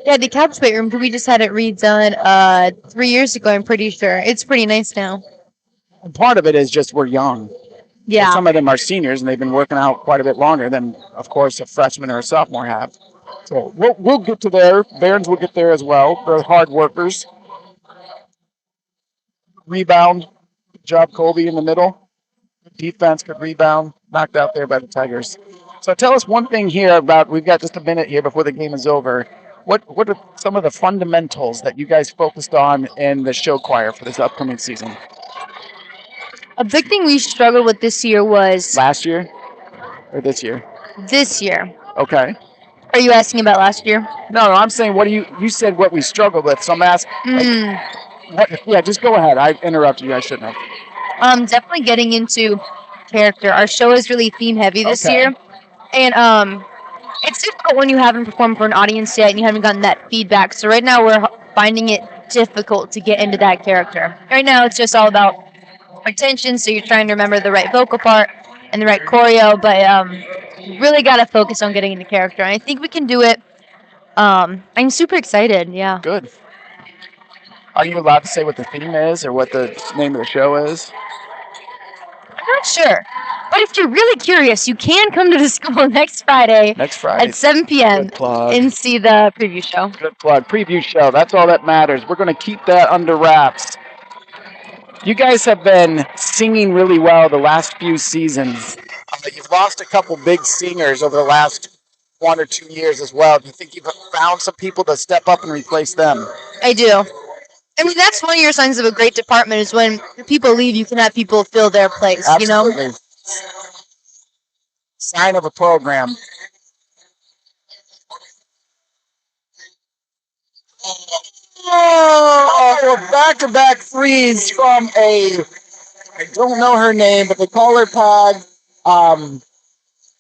Yeah, DeKalb's weight room, we just had it redone 3 years ago, I'm pretty sure. It's pretty nice now. And part of it is just we're young. Yeah. And some of them are seniors, and they've been working out quite a bit longer than, of course, a freshman or a sophomore have. So we'll get to there. Barons will get there as well. They're hard workers. Rebound. Good job, Colby, in the middle. Defense, good rebound. Knocked out there by the Tigers. So tell us one thing here about, we've got just a minute here before the game is over. What are some of the fundamentals that you guys focused on in the show choir for this upcoming season? A big thing we struggled with this year was... Last year or this year? This year. Okay. Are you asking about last year? No, I'm saying what do you said what we struggled with, so I'm asking. Yeah, just go ahead. I interrupted you. I shouldn't have. Definitely getting into character. Our show is really theme heavy this year, and it's difficult when you haven't performed for an audience yet and you haven't gotten that feedback. So right now we're finding it difficult to get into that character. Right now it's just all about retention, so you're trying to remember the right vocal part and the right choreo, but really got to focus on getting into character, and I think we can do it. I'm super excited. Yeah. Good. Are you allowed to say what the theme is or what the name of the show is? I'm not sure, but if you're really curious, you can come to the school next Friday at 7 p.m. and see the preview show. Good plug. Preview show. That's all that matters. We're going to keep that under wraps. You guys have been singing really well the last few seasons. You've lost a couple big singers over the last 1 or 2 years as well. Do you think you've found some people to step up and replace them? I do. I mean, that's one of your signs of a great department is when people leave, you can have people fill their place, Absolutely. you know? Sign of a program. Oh, back-to-back threes from I don't know her name, but they call her Pod.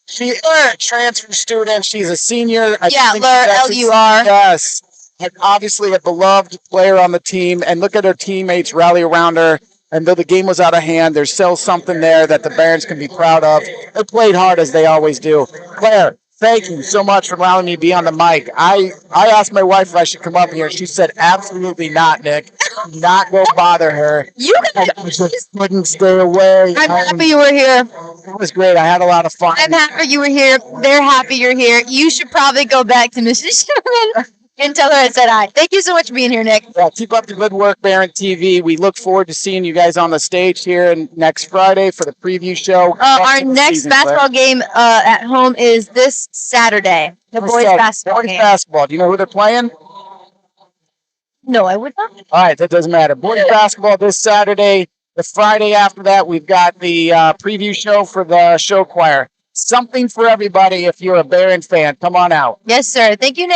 She's a transfer student. She's a senior. L-U-R. Yes. And obviously a beloved player on the team. And look at her teammates rally around her. And though the game was out of hand, there's still something there that the Barons can be proud of. They played hard as they always do. Claire, thank you so much for allowing me to be on the mic. I asked my wife if I should come up here. She said, absolutely not, Nick. Do not go bother her. I just couldn't stay away. I'm happy you were here. It was great. I had a lot of fun. I'm happy you were here. They're happy you're here. You should probably go back to Mrs. Sherman and tell her I said hi. Thank you so much for being here, Nick. Yeah, keep up the good work, Baron TV. We look forward to seeing you guys on the stage here next Friday for the preview show. Our next basketball game at home is this Saturday. The boys basketball game. Basketball. Do you know who they're playing? No, I would not. All right, that doesn't matter. Boys basketball this Saturday. The Friday after that, we've got the preview show for the show choir. Something for everybody if you're a Baron fan. Come on out. Yes, sir. Thank you, Nick.